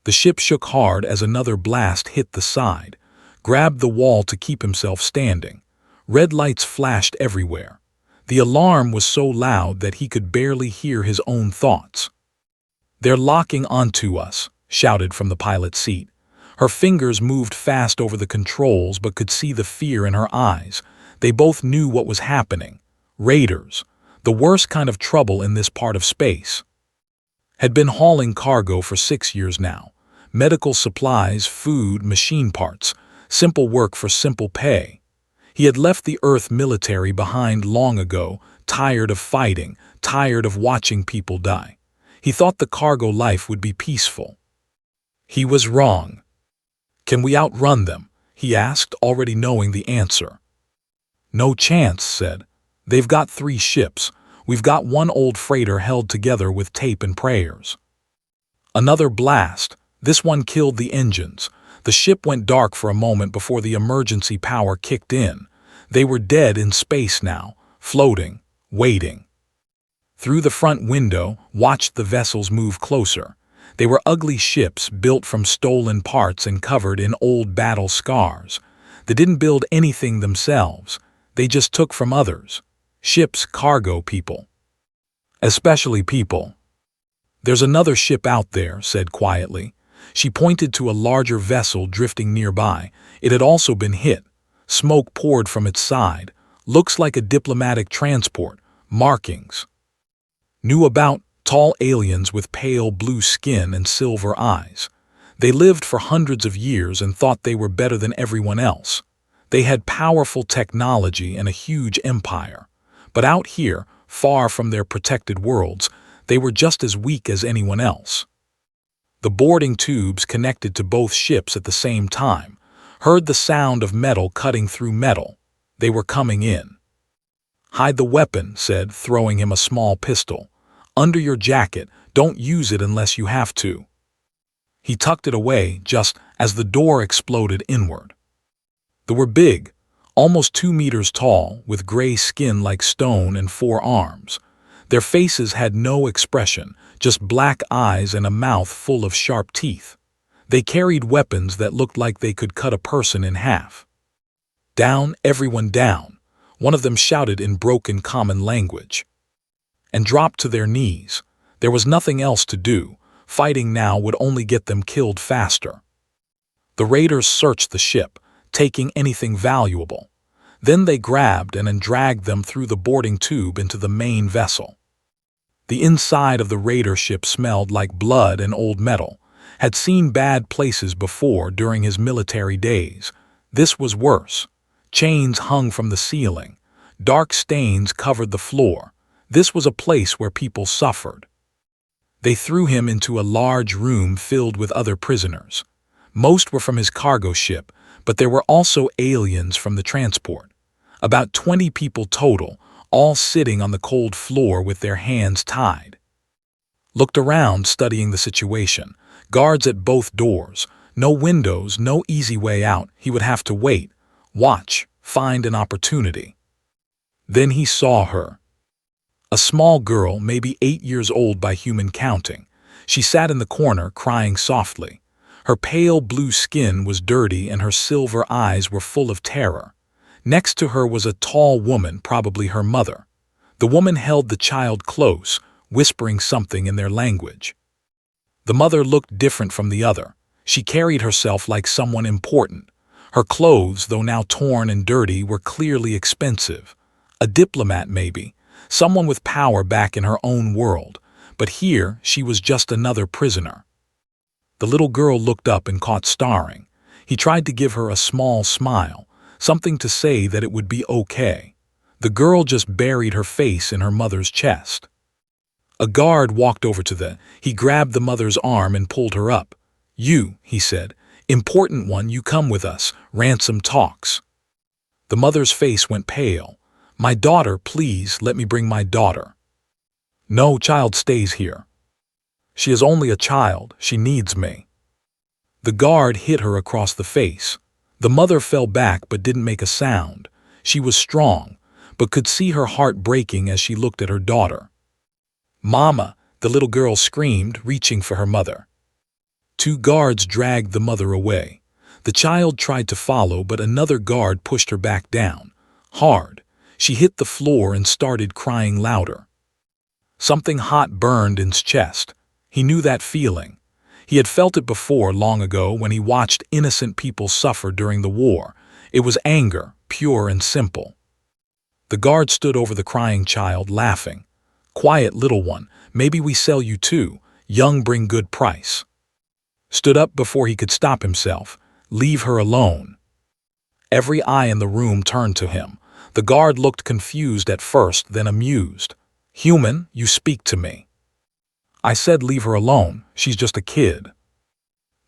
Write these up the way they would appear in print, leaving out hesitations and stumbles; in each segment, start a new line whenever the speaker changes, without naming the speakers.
The ship shook hard as another blast hit the side, grabbed the wall to keep himself standing. Red lights flashed everywhere. The alarm was so loud that he could barely hear his own thoughts. "They're locking onto us," shouted from the pilot's seat. Her fingers moved fast over the controls but could see the fear in her eyes. They both knew what was happening. Raiders, the worst kind of trouble in this part of space. Had been hauling cargo for 6 years now. Medical supplies, food, machine parts. Simple work for simple pay. He had left the Earth military behind long ago, tired of fighting, tired of watching people die. He thought the cargo life would be peaceful. He was wrong. "Can we outrun them?" he asked, already knowing the answer. "No chance," said. "They've got 3 ships. We've got one old freighter held together with tape and prayers." Another blast. This one killed the engines. The ship went dark for a moment before the emergency power kicked in. They were dead in space now, floating, waiting. Through the front window, watched the vessels move closer. They were ugly ships built from stolen parts and covered in old battle scars. They didn't build anything themselves. They just took from others. Ships, cargo, people. Especially people. "There's another ship out there," said quietly. She pointed to a larger vessel drifting nearby. It had also been hit. Smoke poured from its side. "Looks like a diplomatic transport. Markings." Knew about tall aliens with pale blue skin and silver eyes. They lived for hundreds of years and thought they were better than everyone else. They had powerful technology and a huge empire. But out here, far from their protected worlds, they were just as weak as anyone else. The boarding tubes connected to both ships at the same time, heard the sound of metal cutting through metal. They were coming in. "Hide the weapon," said, throwing him a small pistol. "Under your jacket, don't use it unless you have to." He tucked it away just as the door exploded inward. They were big, almost 2 meters tall, with gray skin like stone and 4 arms. Their faces had no expression, just black eyes and a mouth full of sharp teeth. They carried weapons that looked like they could cut a person in half. "Down, everyone down," one of them shouted in broken common language. And dropped to their knees. There was nothing else to do. Fighting now would only get them killed faster. The raiders searched the ship, taking anything valuable. Then they grabbed and dragged them through the boarding tube into the main vessel. The inside of the raider ship smelled like blood and old metal. Had seen bad places before during his military days. This was worse. Chains hung from the ceiling. Dark stains covered the floor. This was a place where people suffered. They threw him into a large room filled with other prisoners. Most were from his cargo ship, but there were also aliens from the transport. About 20 people total, all sitting on the cold floor with their hands tied. Looked around, studying the situation. Guards at both doors. No windows, no easy way out. He would have to wait, watch, find an opportunity. Then he saw her. A small girl, maybe 8 years old by human counting. She sat in the corner, crying softly. Her pale blue skin was dirty and her silver eyes were full of terror. Next to her was a tall woman, probably her mother. The woman held the child close, whispering something in their language. The mother looked different from the other. She carried herself like someone important. Her clothes, though now torn and dirty, were clearly expensive. A diplomat, maybe. Someone with power back in her own world. But here, she was just another prisoner. The little girl looked up and caught Starring. He tried to give her a small smile, something to say that it would be okay. The girl just buried her face in her mother's chest. A guard walked over to them. He grabbed the mother's arm and pulled her up. "You," he said, "important one, you come with us. Ransom talks." The mother's face went pale. "My daughter, please, let me bring my daughter." "No, child stays here. She is only a child. She needs me." The guard hit her across the face. The mother fell back but didn't make a sound. She was strong, but could see her heart breaking as she looked at her daughter. "Mama," the little girl screamed, reaching for her mother. Two guards dragged the mother away. The child tried to follow, but another guard pushed her back down. Hard. She hit the floor and started crying louder. Something hot burned in his chest. He knew that feeling. He had felt it before long ago when he watched innocent people suffer during the war. It was anger, pure and simple. The guard stood over the crying child, laughing. "Quiet, little one. Maybe we sell you too. Young bring good price." Stood up before he could stop himself. "Leave her alone." Every eye in the room turned to him. The guard looked confused at first, then amused. "Human, you speak to me." "I said leave her alone. She's just a kid."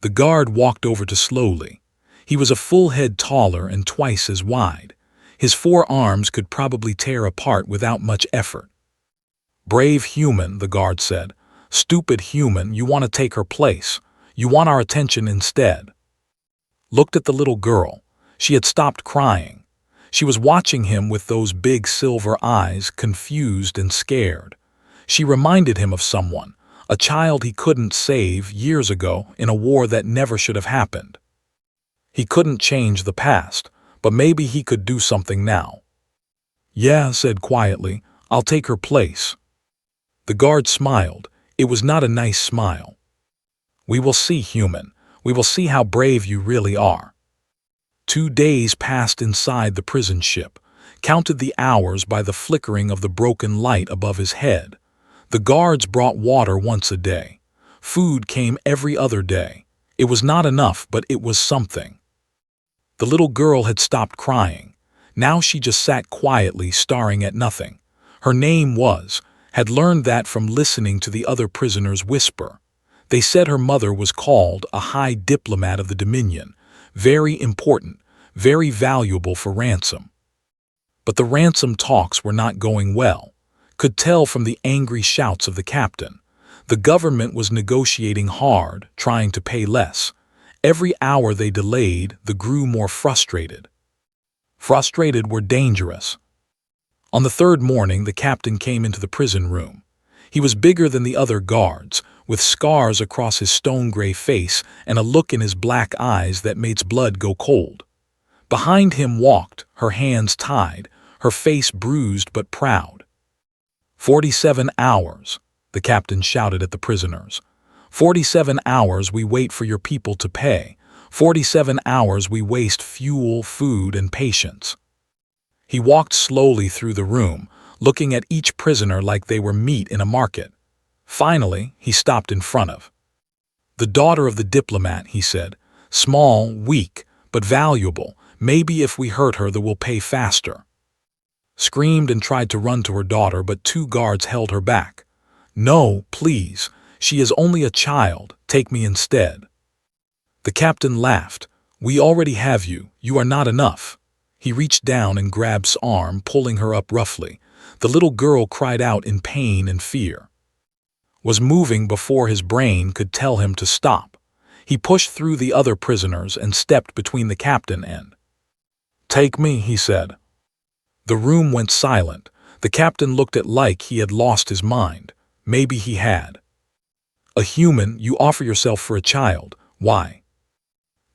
The guard walked over to slowly. He was a full head taller and twice as wide. His 4 arms could probably tear apart without much effort. "Brave human," the guard said. "Stupid human, you want to take her place. You want our attention instead." Looked at the little girl. She had stopped crying. She was watching him with those big silver eyes, confused and scared. She reminded him of someone, a child he couldn't save years ago in a war that never should have happened. He couldn't change the past, but maybe he could do something now. "Yeah," said quietly, "I'll take her place." The guard smiled. It was not a nice smile. "We will see, human. We will see how brave you really are." 2 days passed inside the prison ship, counted the hours by the flickering of the broken light above his head. The guards brought water once a day. Food came every other day. It was not enough, but it was something. The little girl had stopped crying. Now she just sat quietly, staring at nothing. Her name had learned that from listening to the other prisoners whisper. They said her mother was called a high diplomat of the Dominion, very important, very valuable for ransom. But the ransom talks were not going well. Could tell from the angry shouts of the captain. The government was negotiating hard, trying to pay less. Every hour they delayed, they grew more frustrated. Frustrated were dangerous. On the 3rd morning, the captain came into the prison room. He was bigger than the other guards, with scars across his stone-gray face and a look in his black eyes that made blood go cold. Behind him walked, her hands tied, her face bruised but proud. 47 hours, the captain shouted at the prisoners. 47 hours we wait for your people to pay. 47 hours we waste fuel, food, and patience. He walked slowly through the room, looking at each prisoner like they were meat in a market. Finally, he stopped in front of the daughter of the diplomat, he said. "Small, weak, but valuable. Maybe if we hurt her, they will pay faster." Screamed and tried to run to her daughter, but 2 guards held her back. "No, please. She is only a child. Take me instead." The captain laughed. "We already have you. You are not enough." He reached down and grabbed her arm, pulling her up roughly. The little girl cried out in pain and fear. Was moving before his brain could tell him to stop. He pushed through the other prisoners and stepped between the captain and "Take me," he said. The room went silent. The captain looked at like he had lost his mind. Maybe he had. "A human, you offer yourself for a child. Why?"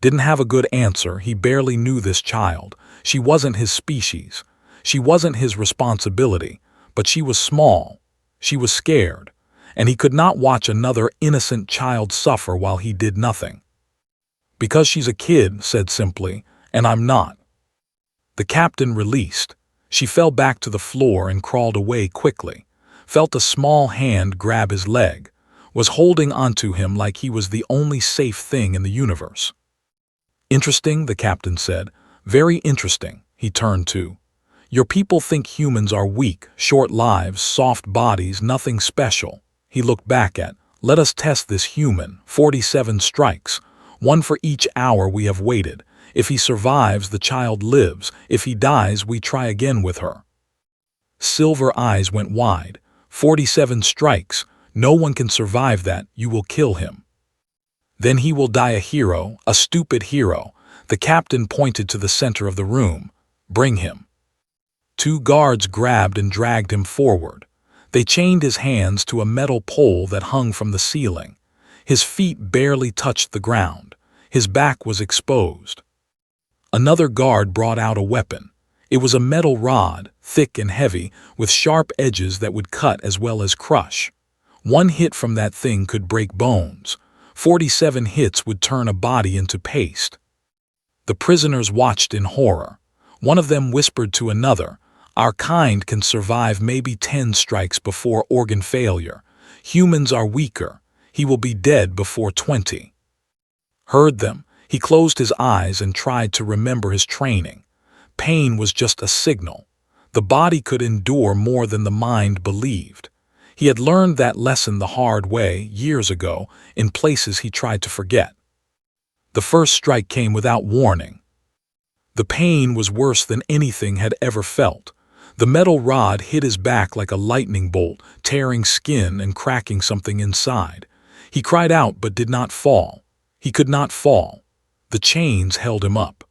Didn't have a good answer. He barely knew this child. She wasn't his species. She wasn't his responsibility. But she was small. She was scared. And he could not watch another innocent child suffer while he did nothing. "Because she's a kid," said simply, "and I'm not." The captain released. She fell back to the floor and crawled away quickly. Felt a small hand grab his leg. Was holding onto him like he was the only safe thing in the universe. "Interesting," the captain said. "Very interesting." He turned to. "Your people think humans are weak, short lives, soft bodies, nothing special." He looked back at, "Let us test this human. 47 strikes. 1 for each hour we have waited. If he survives, the child lives. If he dies, we try again with her." Silver eyes went wide. 47 strikes. No one can survive that. You will kill him. Then he will die a hero, a stupid hero. The captain pointed to the center of the room. "Bring him." 2 guards grabbed and dragged him forward. They chained his hands to a metal pole that hung from the ceiling. His feet barely touched the ground. His back was exposed. Another guard brought out a weapon. It was a metal rod, thick and heavy, with sharp edges that would cut as well as crush. One hit from that thing could break bones. 47 hits would turn a body into paste. The prisoners watched in horror. One of them whispered to another, "Our kind can survive maybe 10 strikes before organ failure. Humans are weaker. He will be dead before 20. Heard them. He closed his eyes and tried to remember his training. Pain was just a signal. The body could endure more than the mind believed. He had learned that lesson the hard way years ago in places he tried to forget. The first strike came without warning. The pain was worse than anything had ever felt. The metal rod hit his back like a lightning bolt, tearing skin and cracking something inside. He cried out but did not fall. He could not fall. The chains held him up.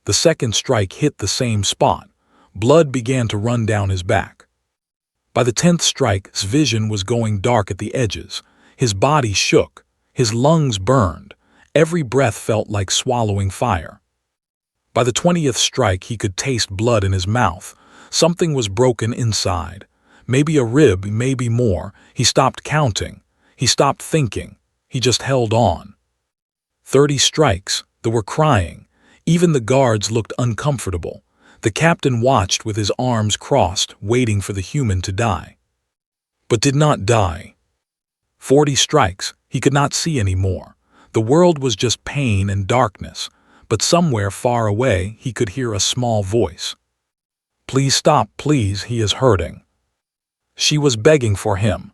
The second strike hit the same spot. Blood began to run down his back. By the 10th strike, his vision was going dark at the edges. His body shook. His lungs burned. Every breath felt like swallowing fire. By the 20th strike, he could taste blood in his mouth. Something was broken inside. Maybe a rib, maybe more. He stopped counting. He stopped thinking. He just held on. 30 strikes. They were crying. Even the guards looked uncomfortable. The captain watched with his arms crossed, waiting for the human to die. But did not die. 40 strikes. He could not see anymore. The world was just pain and darkness. But somewhere far away, he could hear a small voice. "Please stop, please, he is hurting." She was begging for him.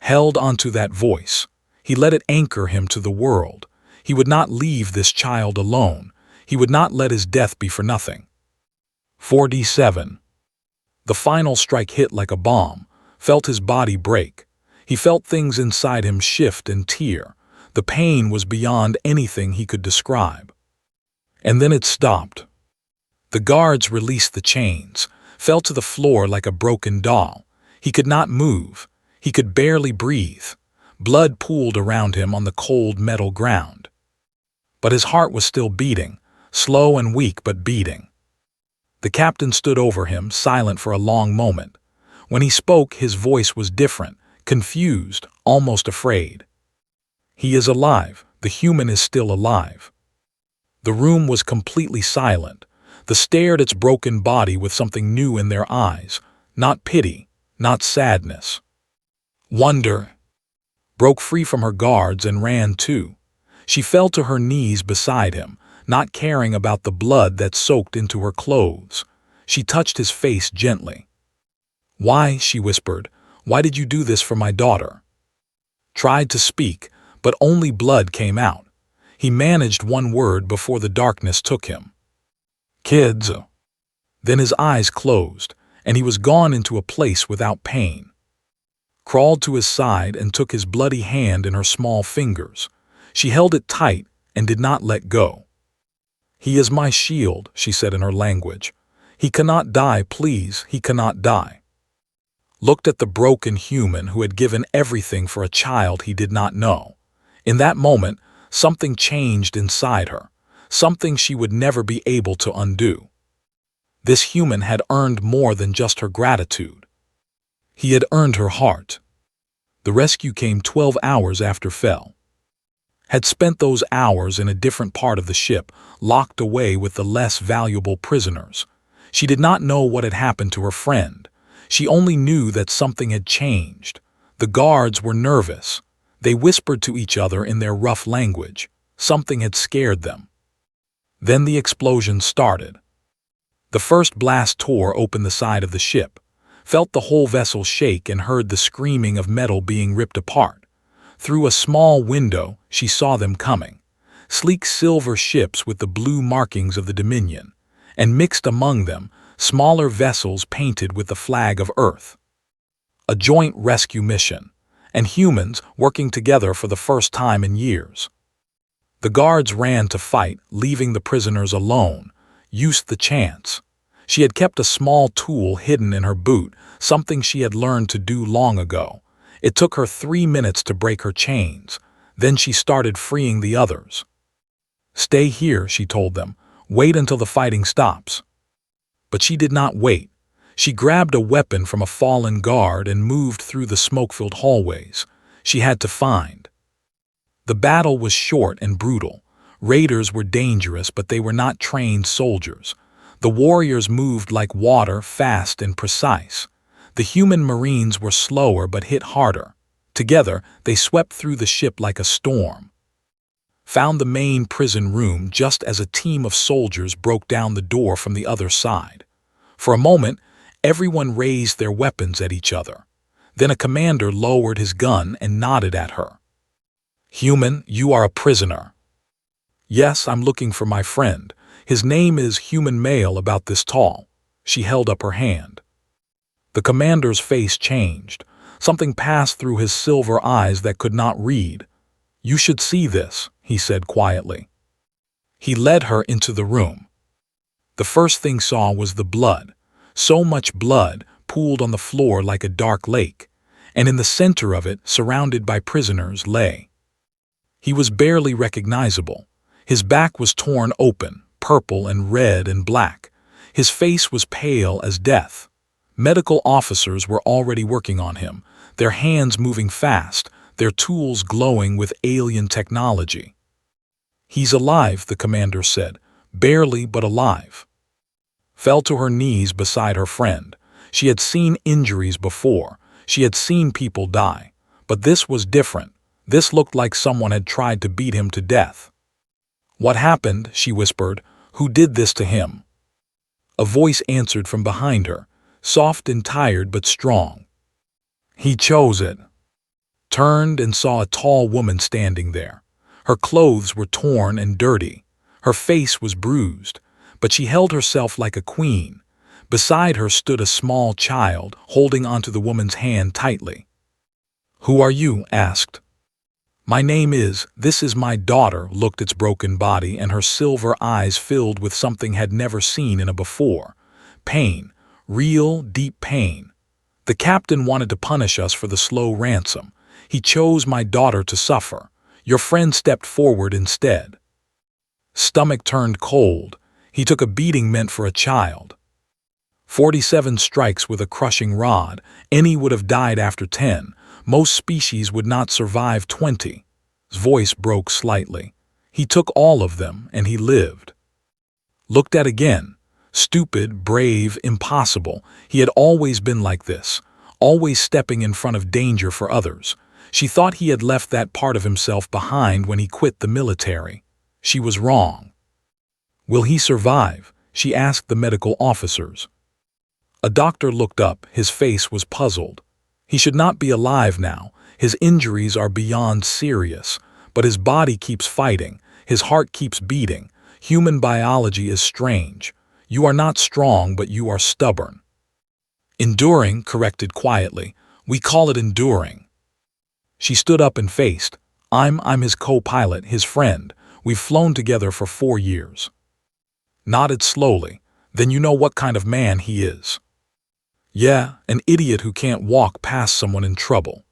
Held onto that voice. He let it anchor him to the world. He would not leave this child alone. He would not let his death be for nothing. 47. The final strike hit like a bomb, felt his body break. He felt things inside him shift and tear. The pain was beyond anything he could describe. And then it stopped. The guards released the chains, fell to the floor like a broken doll. He could not move. He could barely breathe. Blood pooled around him on the cold metal ground. But his heart was still beating, slow and weak but beating. The captain stood over him, silent for a long moment. When he spoke, his voice was different, confused, almost afraid. "He is alive. The human is still alive." The room was completely silent. They stared at its broken body with something new in their eyes. Not pity, not sadness. Wonder. Broke free from her guards and ran too. She fell to her knees beside him, not caring about the blood that soaked into her clothes. She touched his face gently. "Why," she whispered, "why did you do this for my daughter?" Tried to speak, but only blood came out. He managed one word before the darkness took him. "Kids." Then his eyes closed, and he was gone into a place without pain. Crawled to his side and took his bloody hand in her small fingers. She held it tight and did not let go. "He is my shield," she said in her language. "He cannot die, please, he cannot die." Looked at the broken human who had given everything for a child he did not know. In that moment, something changed inside her, something she would never be able to undo. This human had earned more than just her gratitude. He had earned her heart. The rescue came 12 hours after Fell. Had spent those hours in a different part of the ship, locked away with the less valuable prisoners. She did not know what had happened to her friend. She only knew that something had changed. The guards were nervous. They whispered to each other in their rough language. Something had scared them. Then the explosion started. The first blast tore open the side of the ship, felt the whole vessel shake and heard the screaming of metal being ripped apart. Through a small window, she saw them coming. Sleek silver ships with the blue markings of the Dominion, and mixed among them, smaller vessels painted with the flag of Earth. A joint rescue mission, and humans working together for the first time in years. The guards ran to fight, leaving the prisoners alone, used the chance. She had kept a small tool hidden in her boot, something she had learned to do long ago. It took her 3 minutes to break her chains. Then she started freeing the others. "Stay here," she told them. "Wait until the fighting stops." But she did not wait. She grabbed a weapon from a fallen guard and moved through the smoke-filled hallways. She had to find. The battle was short and brutal. Raiders were dangerous, but they were not trained soldiers. The warriors moved like water, fast and precise. The human marines were slower but hit harder. Together, they swept through the ship like a storm. Found the main prison room just as a team of soldiers broke down the door from the other side. For a moment, everyone raised their weapons at each other. Then a commander lowered his gun and nodded at her. "Human, you are a prisoner." "Yes, I'm looking for my friend. His name is human male about this tall." She held up her hand. The commander's face changed. Something passed through his silver eyes that could not read. "You should see this," he said quietly. He led her into the room. The first thing saw was the blood. So much blood pooled on the floor like a dark lake, and in the center of it, surrounded by prisoners, lay. He was barely recognizable. His back was torn open, purple and red and black. His face was pale as death. Medical officers were already working on him, their hands moving fast, their tools glowing with alien technology. "He's alive," the commander said, "barely but alive." Fell to her knees beside her friend. She had seen injuries before. She had seen people die. But this was different. This looked like someone had tried to beat him to death. "What happened?" she whispered. "Who did this to him?" A voice answered from behind her, soft and tired but strong. "He chose it." Turned and saw a tall woman standing there. Her clothes were torn and dirty. Her face was bruised, but she held herself like a queen. Beside her stood a small child, holding onto the woman's hand tightly. "Who are you?" asked. "My name is, this is my daughter," looked its broken body, and her silver eyes filled with something had never seen in a before. Pain, real, deep pain. "The captain wanted to punish us for the slow ransom. He chose my daughter to suffer. Your friend stepped forward instead." Stomach turned cold. He took a beating meant for a child. 47 strikes with a crushing rod. Any would have died after 10. Most species would not survive 20. His voice broke slightly. He took all of them, and he lived. Looked at again. Stupid, brave, impossible. He had always been like this, always stepping in front of danger for others. She thought he had left that part of himself behind when he quit the military. She was wrong. "Will he survive?" she asked the medical officers. A doctor looked up. His face was puzzled. "He should not be alive now. His injuries are beyond serious, but his body keeps fighting. His heart keeps beating. Human biology is strange. You are not strong, but you are stubborn." "Enduring," corrected quietly. "We call it enduring." She stood up and faced. I'm his co-pilot, his friend. We've flown together for 4 years." Nodded slowly. "Then you know what kind of man he is." "Yeah, an idiot who can't walk past someone in trouble."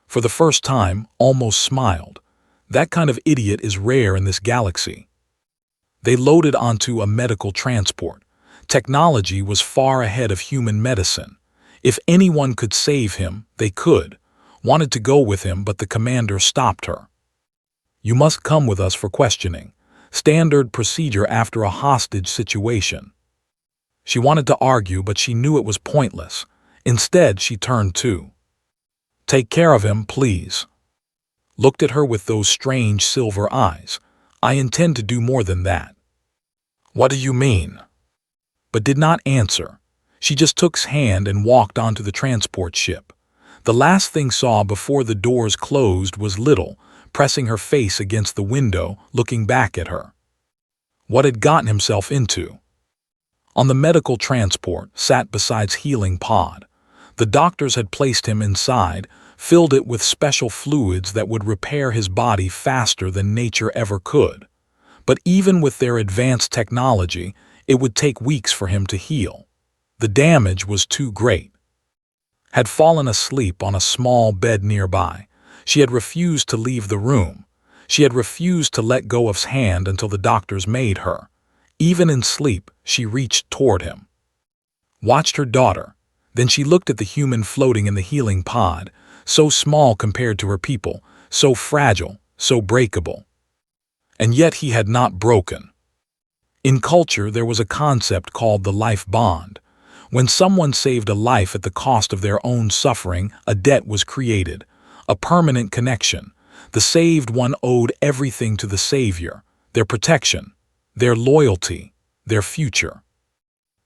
For the first time, almost smiled. That kind of idiot is rare in this galaxy. They loaded onto a medical transport. Technology was far ahead of human medicine. If anyone could save him, they could. Wanted to go with him, but the commander stopped her. "You must come with us for questioning. Standard procedure after a hostage situation." She wanted to argue, but she knew it was pointless. Instead, she turned to. "Take care of him, please." Looked at her with those strange silver eyes. "I intend to do more than that." "What do you mean?" But did not answer. She just took his hand and walked onto the transport ship. The last thing saw before the doors closed was Little, pressing her face against the window, looking back at her. What had gotten himself into? On the medical transport, sat beside's healing pod. The doctors had placed him inside, filled it with special fluids that would repair his body faster than nature ever could. But even with their advanced technology, it would take weeks for him to heal. The damage was too great. had fallen asleep on a small bed nearby. She had refused to leave the room. She had refused to let go of his hand until the doctors made her. Even in sleep, she reached toward him. Watched her daughter. Then she looked at the human floating in the healing pod, so small compared to her people, so fragile, so breakable. And yet he had not broken. In culture, there was a concept called the life bond. When someone saved a life at the cost of their own suffering, a debt was created, a permanent connection. The saved one owed everything to the savior, their protection, their loyalty, their future.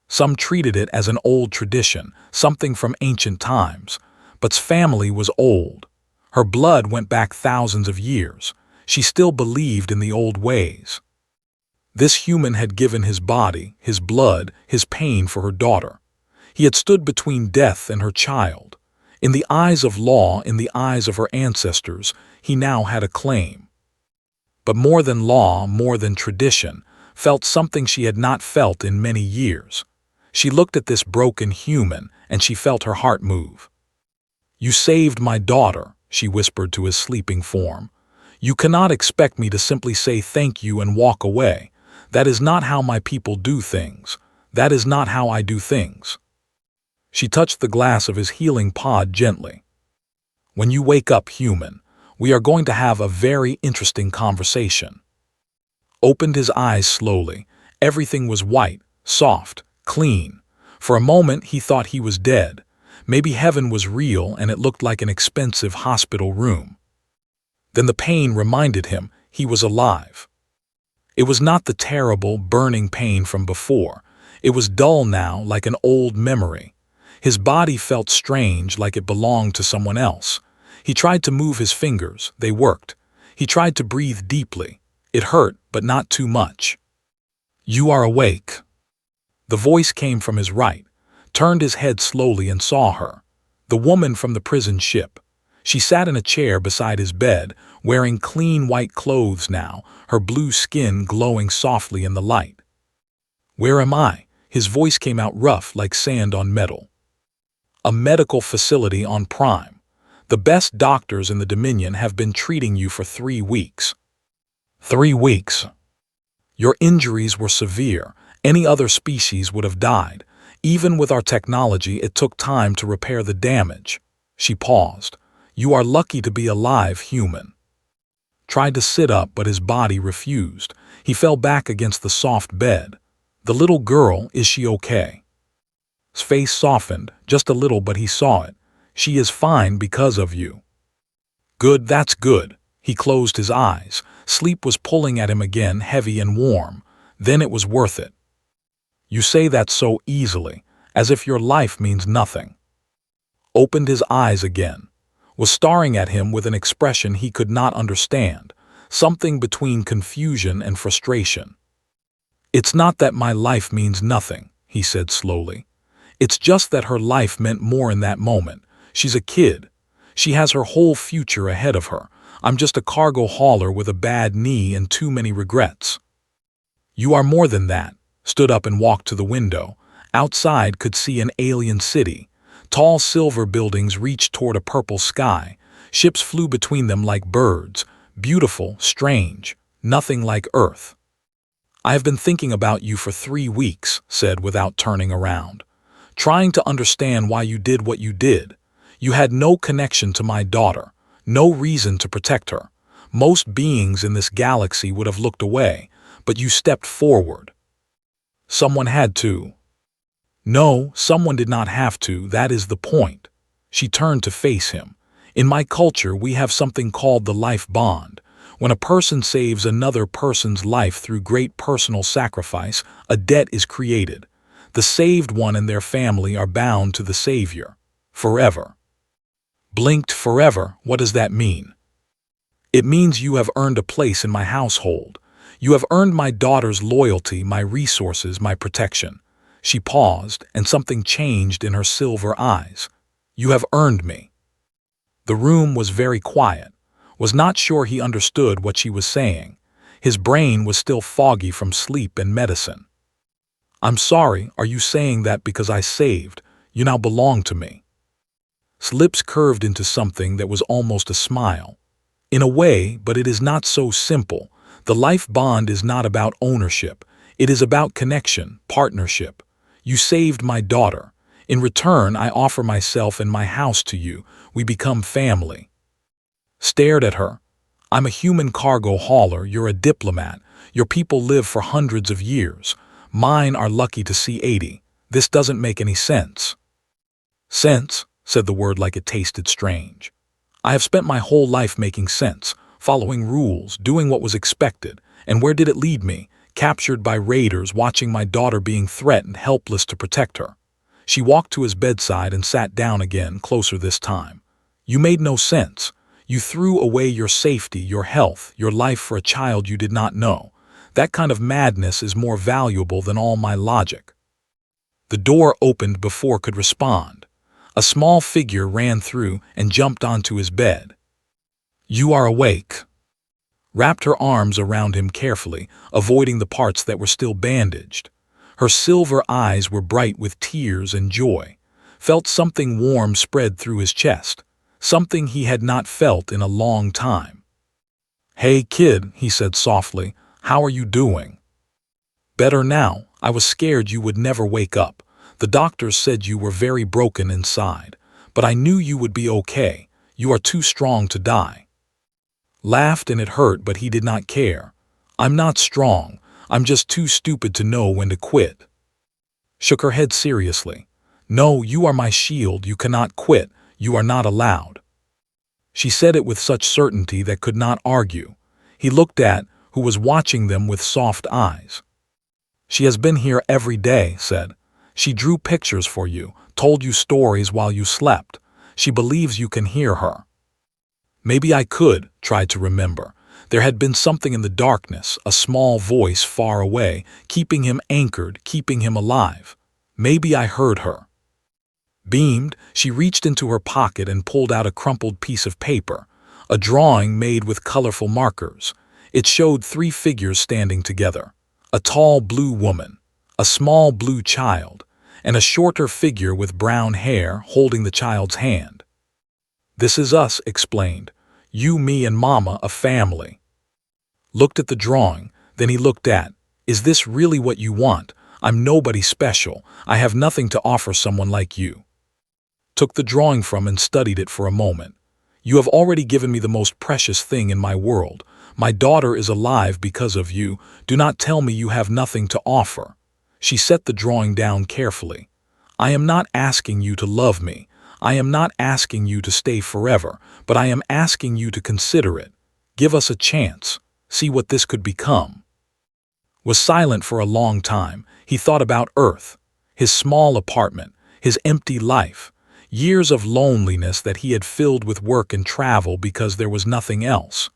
Some treated it as an old tradition, something from ancient times. But's family was old. Her blood went back thousands of years. She still believed in the old ways. This human had given his body, his blood, his pain for her daughter. He had stood between death and her child. In the eyes of law, in the eyes of her ancestors, he now had a claim. But more than law, more than tradition, felt something she had not felt in many years. She looked at this broken human, and she felt her heart move. "You saved my daughter," she whispered to his sleeping form. "You cannot expect me to simply say thank you and walk away. That is not how my people do things. That is not how I do things." She touched the glass of his healing pod gently. "When you wake up, human, we are going to have a very interesting conversation." Opened his eyes slowly. Everything was white, soft, clean. For a moment he thought he was dead. Maybe heaven was real and it looked like an expensive hospital room. Then the pain reminded him he was alive. It was not the terrible, burning pain from before. It was dull now, like an old memory. His body felt strange, like it belonged to someone else. He tried to move his fingers. They worked. He tried to breathe deeply. It hurt, but not too much. "You are awake." The voice came from his right, turned his head slowly and saw her. The woman from the prison ship. She sat in a chair beside his bed, wearing clean white clothes now, her blue skin glowing softly in the light. "Where am I?" His voice came out rough like sand on metal. "A medical facility on Prime. The best doctors in the Dominion have been treating you for 3 weeks. 3 weeks. Your injuries were severe. Any other species would have died. Even with our technology, it took time to repair the damage." She paused. "You are lucky to be alive, human." Tried to sit up, but his body refused. He fell back against the soft bed. "The little girl, is she okay?" His face softened, just a little, but he saw it. "She is fine because of you." "Good, that's good." He closed his eyes. Sleep was pulling at him again, heavy and warm. Then it was worth it. "You say that so easily, as if your life means nothing." Opened his eyes again. Was staring at him with an expression he could not understand, something between confusion and frustration. "It's not that my life means nothing," he said slowly. "It's just that her life meant more in that moment. She's a kid. She has her whole future ahead of her. I'm just a cargo hauler with a bad knee and too many regrets." "You are more than that." Stood up and walked to the window. Outside could see an alien city. Tall silver buildings reached toward a purple sky. Ships flew between them like birds. Beautiful, strange, nothing like Earth. "I have been thinking about you for 3 weeks," said without turning around. "Trying to understand why you did what you did. You had no connection to my daughter, no reason to protect her. Most beings in this galaxy would have looked away, but you stepped forward." "Someone had to." "No, someone did not have to, that is the point." She turned to face him. "In my culture, we have something called the life bond. When a person saves another person's life through great personal sacrifice, a debt is created. The saved one and their family are bound to the savior. Forever." Blinked. "Forever? What does that mean?" "It means you have earned a place in my household. You have earned my daughter's loyalty, my resources, my protection." She paused, and something changed in her silver eyes. "You have earned me." The room was very quiet. Was not sure he understood what she was saying. His brain was still foggy from sleep and medicine. "I'm sorry, are you saying that because I saved, you now belong to me?" Lips curved into something that was almost a smile. In a way, but it is not so simple. The life bond is not about ownership. It is about connection, partnership. You saved my daughter. In return, I offer myself and my house to you. We become family. Stared at her. I'm a human cargo hauler, you're a diplomat. Your people live for hundreds of years. Mine are lucky to see 80. This doesn't make any sense. Sense, said the word like it tasted strange. I have spent my whole life making sense, following rules, doing what was expected. And where did it lead me? Captured by raiders, watching my daughter being threatened, helpless to protect her. She walked to his bedside and sat down again, closer this time. You made no sense. You threw away your safety, your health, your life for a child you did not know. That kind of madness is more valuable than all my logic. The door opened before could respond. A small figure ran through and jumped onto his bed. You are awake. Wrapped her arms around him carefully, avoiding the parts that were still bandaged. Her silver eyes were bright with tears and joy. Felt something warm spread through his chest, something he had not felt in a long time. Hey kid, he said softly, how are you doing? Better now. I was scared you would never wake up. The doctors said you were very broken inside, but I knew you would be okay. You are too strong to die. Laughed and it hurt, but he did not care. I'm not strong. I'm just too stupid to know when to quit. Shook her head seriously. No, you are my shield. You cannot quit. You are not allowed. She said it with such certainty that could not argue. He looked at, who was watching them with soft eyes. She has been here every day, said. She drew pictures for you, told you stories while you slept. She believes you can hear her. Maybe I could, tried to remember. There had been something in the darkness, a small voice far away, keeping him anchored, keeping him alive. Maybe I heard her. Beamed, she reached into her pocket and pulled out a crumpled piece of paper, a drawing made with colorful markers. It showed 3 figures standing together. A tall blue woman, a small blue child, and a shorter figure with brown hair holding the child's hand. This is us, explained. You, me, and Mama, a family. Looked at the drawing, then he looked at, is this really what you want? I'm nobody special. I have nothing to offer someone like you. Took the drawing from and studied it for a moment. You have already given me the most precious thing in my world. My daughter is alive because of you. Do not tell me you have nothing to offer. She set the drawing down carefully. I am not asking you to love me. I am not asking you to stay forever, but I am asking you to consider it. Give us a chance. See what this could become. Was silent for a long time. He thought about Earth, his small apartment, his empty life, years of loneliness that he had filled with work and travel because there was nothing else.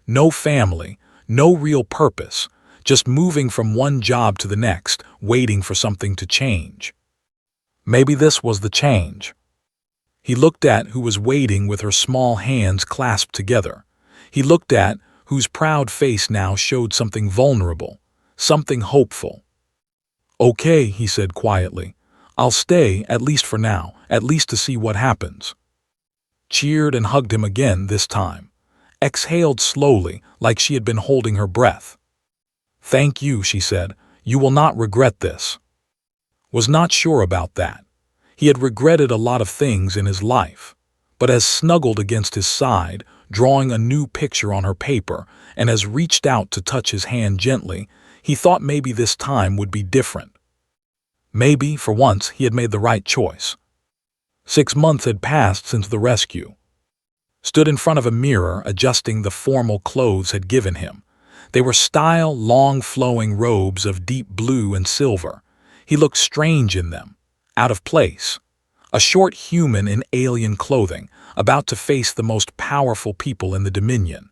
No family, no real purpose, just moving from one job to the next, waiting for something to change. Maybe this was the change. He looked at who was waiting with her small hands clasped together. He looked at whose proud face now showed something vulnerable, something hopeful. Okay, he said quietly. I'll stay, at least for now, at least to see what happens. Cheered and hugged him again this time. Exhaled slowly, like she had been holding her breath. Thank you, she said. You will not regret this. Was not sure about that. He had regretted a lot of things in his life, but as snuggled against his side, drawing a new picture on her paper, and as reached out to touch his hand gently, he thought maybe this time would be different. Maybe, for once, he had made the right choice. 6 months had passed since the rescue. Stood in front of a mirror, adjusting the formal clothes had given him. They were style, long flowing robes of deep blue and silver. He looked strange in them, out of place. A short human in alien clothing, about to face the most powerful people in the Dominion.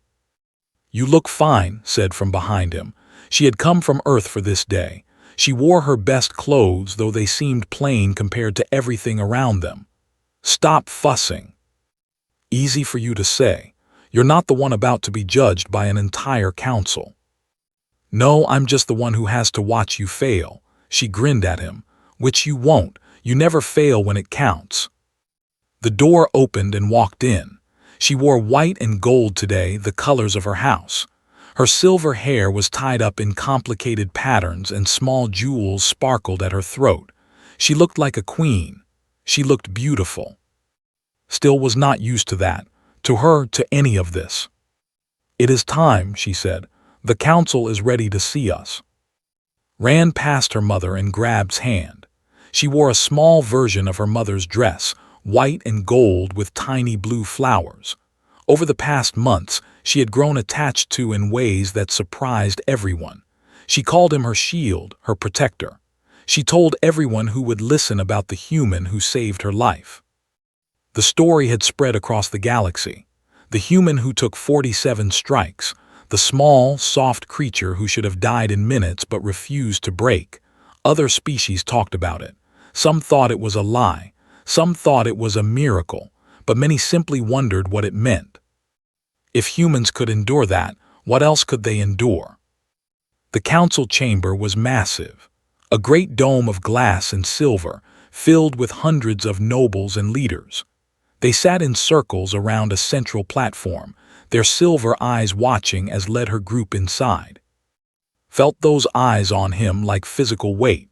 You look fine, said from behind him. She had come from Earth for this day. She wore her best clothes, though they seemed plain compared to everything around them. Stop fussing. Easy for you to say. You're not the one about to be judged by an entire council. No, I'm just the one who has to watch you fail. She grinned at him. Which you won't. You never fail when it counts. The door opened and walked in. She wore white and gold today, the colors of her house. Her silver hair was tied up in complicated patterns and small jewels sparkled at her throat. She looked like a queen. She looked beautiful. Still was not used to that, to her, to any of this. "It is time," she said. "The council is ready to see us." Ran past her mother and grabbed hand. She wore a small version of her mother's dress, white and gold with tiny blue flowers. Over the past months, she had grown attached to in ways that surprised everyone. She called him her shield, her protector. She told everyone who would listen about the human who saved her life. The story had spread across the galaxy. The human who took 47 strikes, the small, soft creature who should have died in minutes but refused to break. Other species talked about it. Some thought it was a lie. Some thought it was a miracle, but many simply wondered what it meant. If humans could endure that, what else could they endure? The council chamber was massive, a great dome of glass and silver, filled with hundreds of nobles and leaders. They sat in circles around a central platform, their silver eyes watching as led her group inside. Felt those eyes on him like physical weight.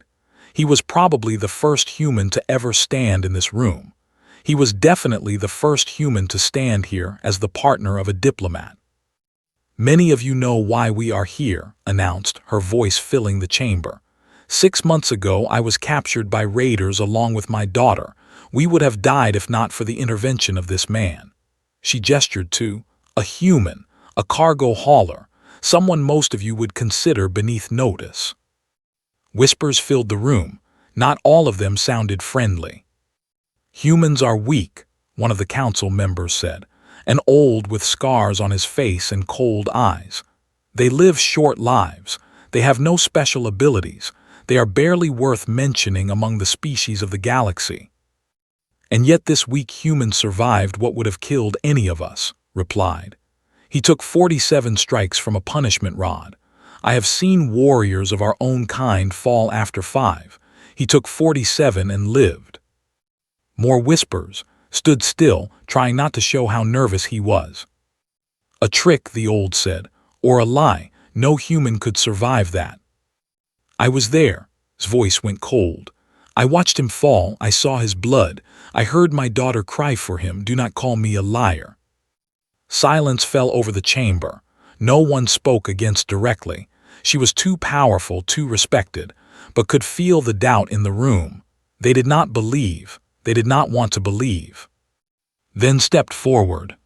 He was probably the first human to ever stand in this room. He was definitely the first human to stand here as the partner of a diplomat. "Many of you know why we are here," announced, her voice filling the chamber. "6 months ago I was captured by raiders along with my daughter. We would have died if not for the intervention of this man." She gestured to a human, a cargo hauler, someone most of you would consider beneath notice. Whispers filled the room. Not all of them sounded friendly. "Humans are weak," one of the council members said, an old with scars on his face and cold eyes. "They live short lives. They have no special abilities. They are barely worth mentioning among the species of the galaxy." "And yet this weak human survived what would have killed any of us," replied. "He took 47 strikes from a punishment rod. I have seen warriors of our own kind fall after 5. He took 47 and lived." More whispers. Stood still, trying not to show how nervous he was. "A trick," the old said, "or a lie. No human could survive that." "I was there." His voice went cold. "I watched him fall. I saw his blood. I heard my daughter cry for him. Do not call me a liar." Silence fell over the chamber. No one spoke against directly. She was too powerful, too respected, but could feel the doubt in the room. They did not believe. They did not want to believe. Then stepped forward.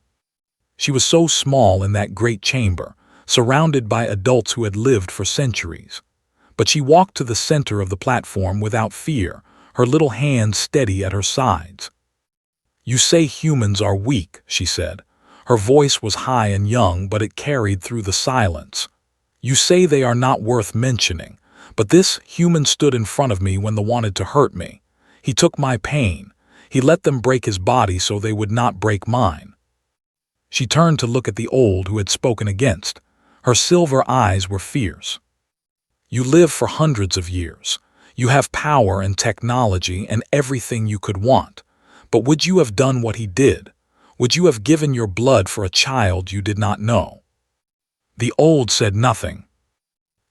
She was so small in that great chamber, surrounded by adults who had lived for centuries. But she walked to the center of the platform without fear, her little hands steady at her sides. "You say humans are weak," she said. Her voice was high and young, but it carried through the silence. "You say they are not worth mentioning, but this human stood in front of me when they wanted to hurt me. He took my pain. He let them break his body so they would not break mine." She turned to look at the old who had spoken against. Her silver eyes were fierce. "You live for hundreds of years. You have power and technology and everything you could want. But would you have done what he did? Would you have given your blood for a child you did not know?" The old said nothing.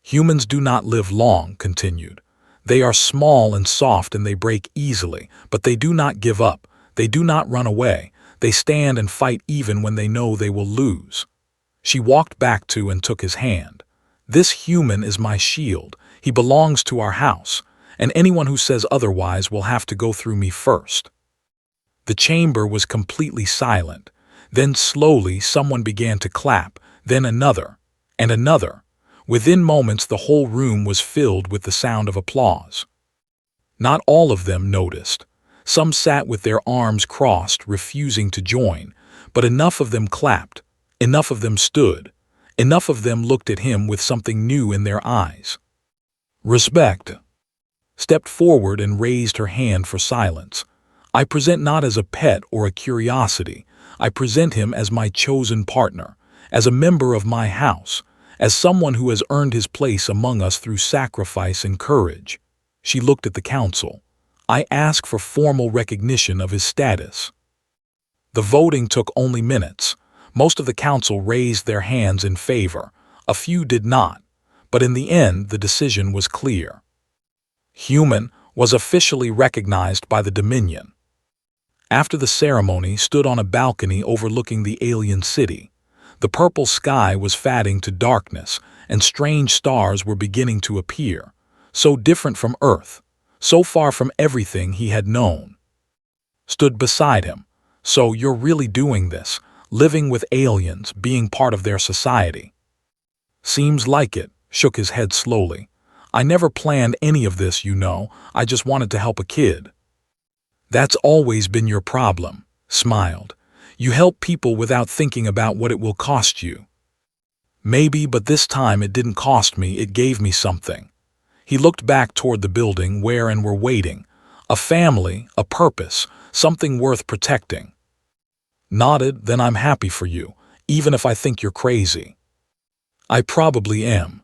"Humans do not live long," continued. "They are small and soft and they break easily, but they do not give up. They do not run away. They stand and fight even when they know they will lose." She walked back to and took his hand. "This human is my shield. He belongs to our house, and anyone who says otherwise will have to go through me first." The chamber was completely silent. Then slowly someone began to clap, then another, and another. Within moments the whole room was filled with the sound of applause. Not all of them noticed. Some sat with their arms crossed, refusing to join, but enough of them clapped, enough of them stood, enough of them looked at him with something new in their eyes. "Respect." Stepped forward and raised her hand for silence. "I present not as a pet or a curiosity. I present him as my chosen partner, as a member of my house, as someone who has earned his place among us through sacrifice and courage." She looked at the council. "I ask for formal recognition of his status." The voting took only minutes. Most of the council raised their hands in favor. A few did not. But in the end, the decision was clear. Human was officially recognized by the Dominion. After the ceremony, stood on a balcony overlooking the alien city. The purple sky was fading to darkness, and strange stars were beginning to appear, so different from Earth, so far from everything he had known. Stood beside him. So you're really doing this, living with aliens, being part of their society. Seems like it, shook his head slowly. I never planned any of this, you know, I just wanted to help a kid. That's always been your problem, smiled. You help people without thinking about what it will cost you. Maybe, but this time it didn't cost me, it gave me something. He looked back toward the building where and were waiting. A family, a purpose, something worth protecting. Nodded, then I'm happy for you, even if I think you're crazy. I probably am.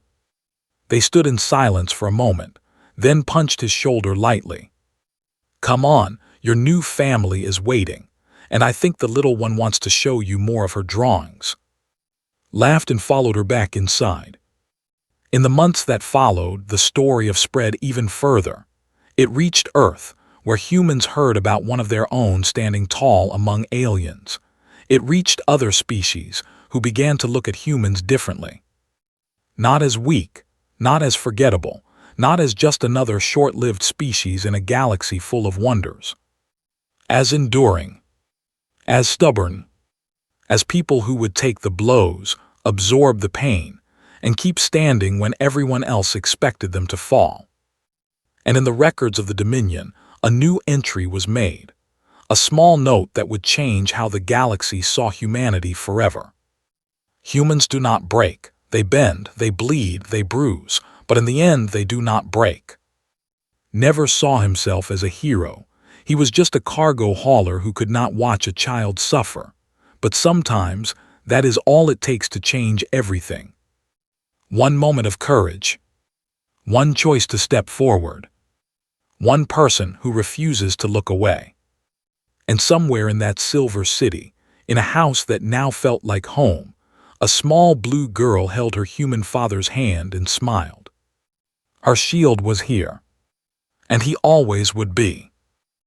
They stood in silence for a moment, then punched his shoulder lightly. Come on, your new family is waiting, and I think the little one wants to show you more of her drawings. Laughed and followed her back inside. In the months that followed, the story of spread even further. It reached Earth, where humans heard about one of their own standing tall among aliens. It reached other species, who began to look at humans differently. Not as weak, not as forgettable, not as just another short-lived species in a galaxy full of wonders. As enduring, as stubborn, as people who would take the blows, absorb the pain, and keep standing when everyone else expected them to fall. And in the records of the Dominion, a new entry was made, a small note that would change how the galaxy saw humanity forever. Humans do not break, they bend, they bleed, they bruise, but in the end they do not break. Never saw himself as a hero. He was just a cargo hauler who could not watch a child suffer. But sometimes, that is all it takes to change everything. One moment of courage. One choice to step forward. One person who refuses to look away. And somewhere in that silver city, in a house that now felt like home, a small blue girl held her human father's hand and smiled. Our shield was here. And he always would be.